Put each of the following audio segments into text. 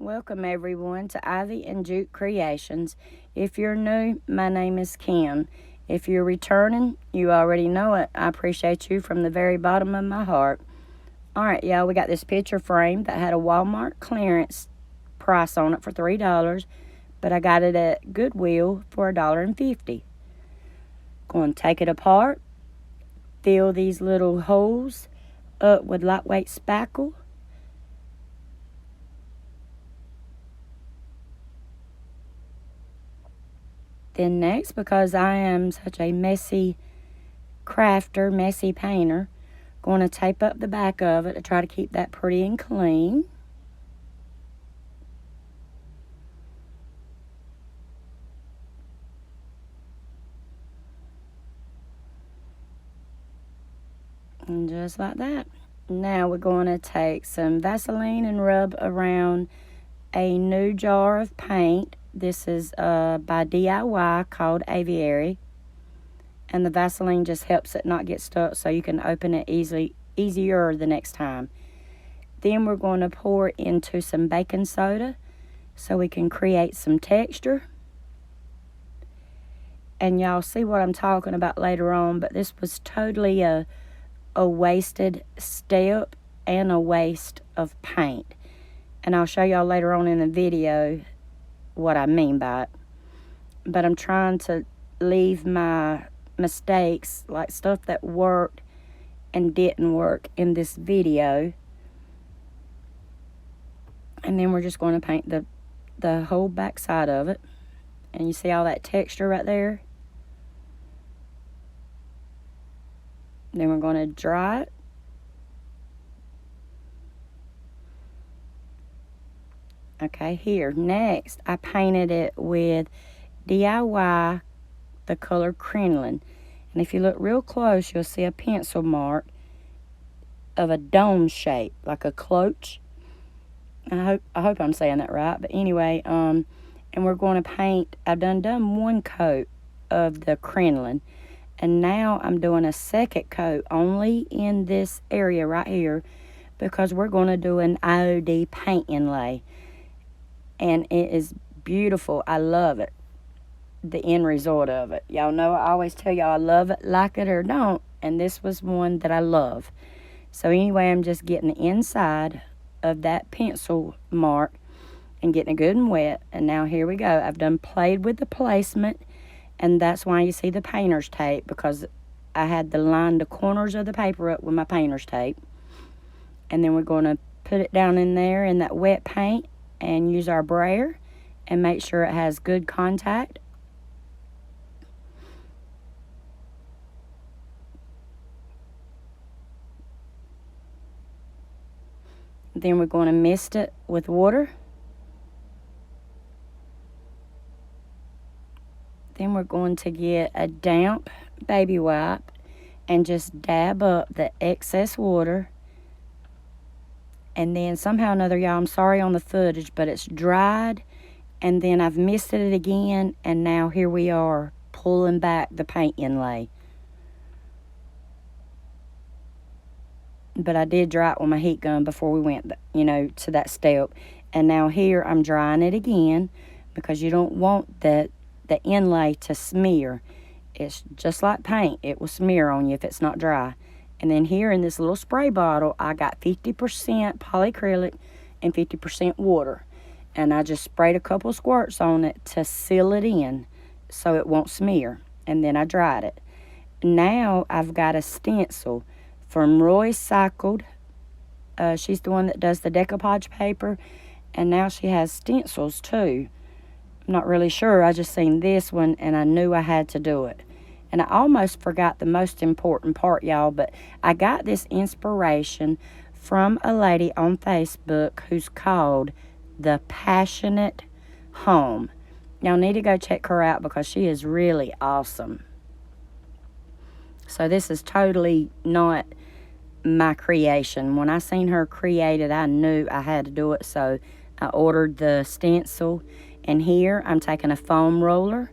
Welcome everyone to Ivy and Juke Creations. If you're new, my name is Kim. If you're returning, you already know it. I appreciate you from the very bottom of my heart. Alright, y'all, we got this picture frame that had a Walmart clearance price on it for $3, but I got it at Goodwill for $1.50. Going to take it apart, fill these little holes up with lightweight spackle. Then next, because I am such a messy crafter, messy painter, going to tape up the back of it to try to keep that pretty and clean. And just like that. Now we're going to take some Vaseline and rub around a new jar of paint. This is by DIY called Aviary. And the Vaseline just helps it not get stuck so you can open it easier the next time. Then we're going to pour into some baking soda so we can create some texture. And y'all see what I'm talking about later on, but this was totally a wasted step and a waste of paint. And I'll show y'all later on in the video what I mean by it. But I'm trying to leave my mistakes, like stuff that worked and didn't work, in this video. And then we're just going to paint the whole back side of it. And you see all that texture right there? Then we're going to dry it. Okay, here. Next, I painted it with DIY, the color Crinoline. And if you look real close, you'll see a pencil mark of a dome shape, like a cloche. I hope I'm saying that right. But anyway, and we're going to paint, I've done one coat of the Crinoline. And now I'm doing a second coat only in this area right here, because we're going to do an IOD paint inlay. And it is beautiful. I love it. The end result of it. Y'all know I always tell y'all I love it, like it or don't. And this was one that I love. So anyway, I'm just getting the inside of that pencil mark and getting it good and wet. And now here we go. I've done played with the placement. And that's why you see the painter's tape, because I had to line the corners of the paper up with my painter's tape. And then we're going to put it down in there in that wet paint and use our brayer and make sure it has good contact. Then we're going to mist it with water. Then we're going to get a damp baby wipe and just dab up the excess water. And then somehow or another, y'all, I'm sorry on the footage, but it's dried. And then I've misted it again. And now here we are pulling back the paint inlay. But I did dry it with my heat gun before we went, to that step. And now here I'm drying it again, because you don't want the inlay to smear. It's just like paint. It will smear on you if it's not dry. And then here in this little spray bottle, I got 50% polyacrylic and 50% water. And I just sprayed a couple squirts on it to seal it in so it won't smear. And then I dried it. Now I've got a stencil from Roy Cycled. She's the one that does the decoupage paper. And now she has stencils too. I'm not really sure. I just seen this one and I knew I had to do it. And I almost forgot the most important part, y'all, but I got this inspiration from a lady on Facebook who's called The Passionate Home. Y'all need to go check her out because she is really awesome. So this is totally not my creation. When I seen her create it, I knew I had to do it, so I ordered the stencil. And here I'm taking a foam roller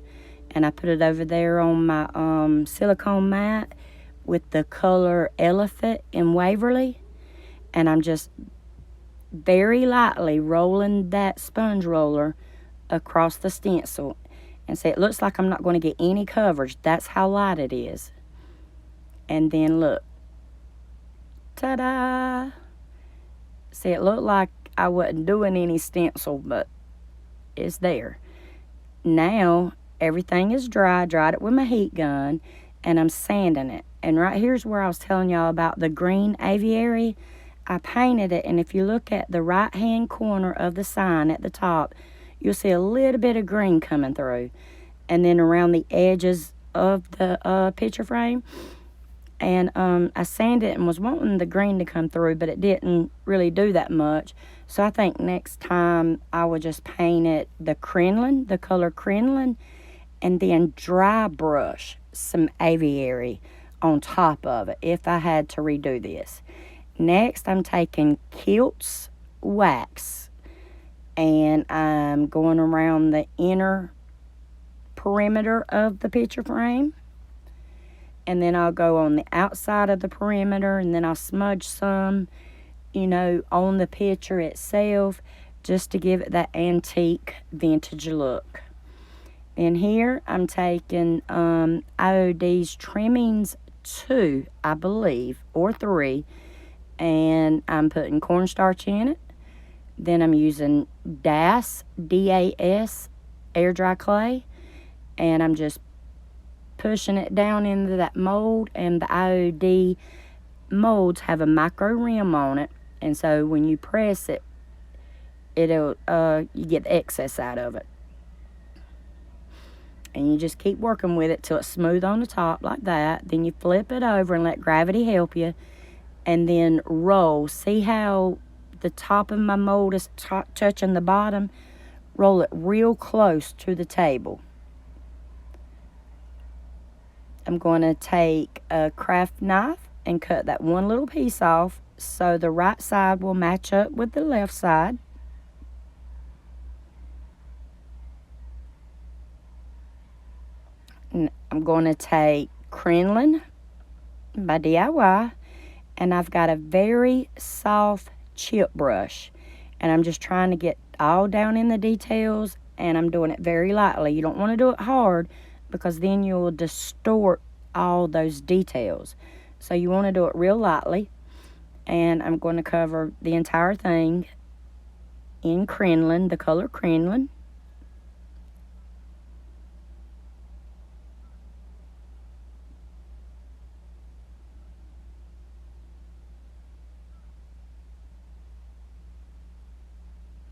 and I put it over there on my silicone mat with the color Elephant in Waverly. And I'm just very lightly rolling that sponge roller across the stencil. And see, it looks like I'm not going to get any coverage. That's how light it is. And then look. Ta-da! See, it looked like I wasn't doing any stencil, but it's there. Now, everything is dry. I dried it with my heat gun, and I'm sanding it. And right here's where I was telling y'all about the green aviary. I painted it, and if you look at the right-hand corner of the sign at the top, you'll see a little bit of green coming through. And then around the edges of the picture frame. And I sanded it and was wanting the green to come through, but it didn't really do that much. So I think next time I would just paint it the crinoline, the color crinoline, and then dry brush some aviary on top of it if I had to redo this. Next, I'm taking Kilt's wax, and I'm going around the inner perimeter of the picture frame. And then I'll go on the outside of the perimeter, and then I'll smudge some, you know, on the picture itself, just to give it that antique vintage look. And here I'm taking IOD's Trimmings 2, I believe, or 3, and I'm putting cornstarch in it. Then I'm using DAS, D-A-S, air dry clay, and I'm just pushing it down into that mold. And the IOD molds have a micro rim on it, and so when you press it, it'll you get the excess out of it. And you just keep working with it till it's smooth on the top like that. Then you flip it over and let gravity help you, and then roll. See how the top of my mold is touching the bottom? Roll it real close to the table. I'm going to take a craft knife and cut that one little piece off so the right side will match up with the left side. And I'm going to take crinoline by DIY, and I've got a very soft chip brush, and I'm just trying to get all down in the details, and I'm doing it very lightly. You don't want to do it hard, because then you'll distort all those details. So you want to do it real lightly. And I'm going to cover the entire thing in crinoline, the color crinoline.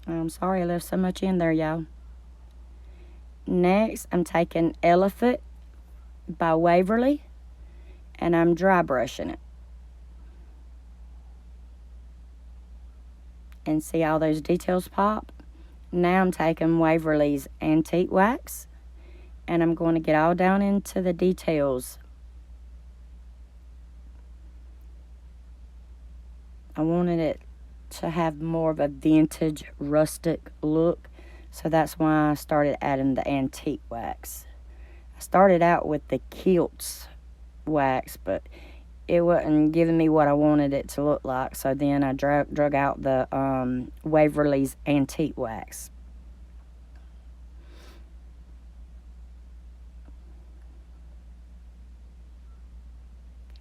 I'm sorry I left so much in there, y'all. Next, I'm taking Elephant by Waverly, and I'm dry brushing it. And see all those details pop? Now I'm taking Waverly's Antique Wax, and I'm going to get all down into the details. I wanted it to have more of a vintage, rustic look, so that's why I started adding the antique wax. I started out with the Kilt's wax, but it wasn't giving me what I wanted it to look like, so then I drug out the Waverly's Antique Wax.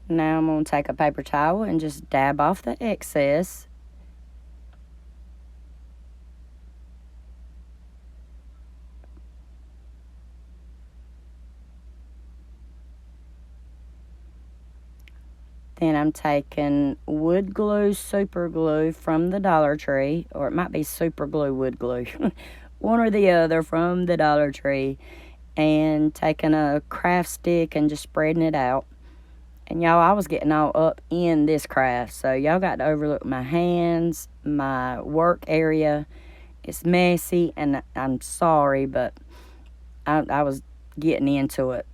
Now I'm going to take a paper towel and just dab off the excess. Then I'm taking wood glue, super glue from the Dollar Tree, or it might be super glue, wood glue, one or the other from the Dollar Tree, and taking a craft stick and just spreading it out. And y'all, I was getting all up in this craft, so y'all got to overlook my hands, my work area. It's messy, and I'm sorry, but I was getting into it.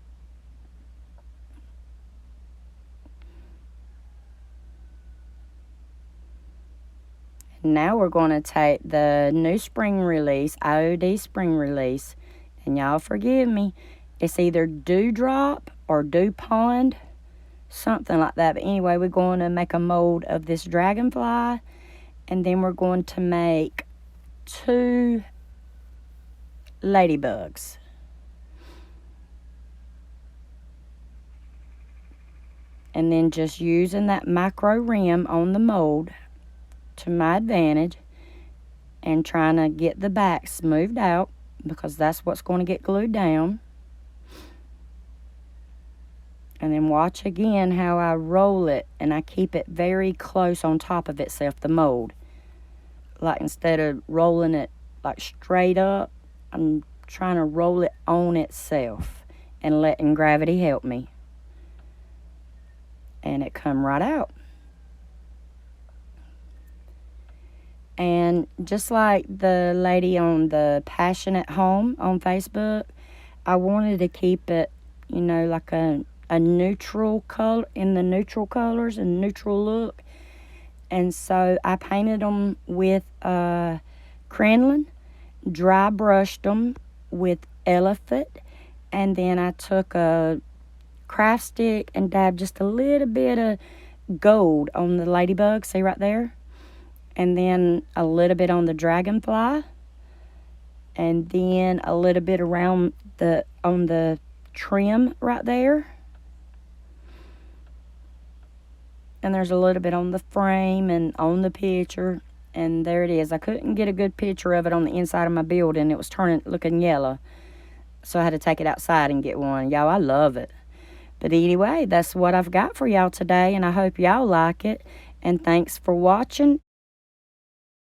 Now we're going to take the new spring release, IOD spring release, and y'all forgive me, it's either Dewdrop or Dew Pond, something like that. But anyway, we're going to make a mold of this dragonfly, And then we're going to make 2 ladybugs. And then just using that micro rim on the mold to my advantage and trying to get the back smoothed out, because that's what's going to get glued down. And then watch again how I roll it, and I keep it very close on top of itself, the mold. Like, instead of rolling it like straight up, I'm trying to roll it on itself and letting gravity help me. And it come right out. And just like the lady on the Passionate Home on Facebook, I wanted to keep it, you know, like a neutral color, in the neutral colors and neutral look. And so I painted them with crinoline, dry brushed them with elephant, and then I took a craft stick and dabbed just a little bit of gold on the ladybug, see right there? And then a little bit on the dragonfly, and then a little bit around on the trim right there. And there's a little bit on the frame and on the picture, and there it is. I couldn't get a good picture of it on the inside of my building. It was looking yellow, so I had to take it outside and get one. Y'all, I love it. But anyway, that's what I've got for y'all today, and I hope y'all like it. And thanks for watching.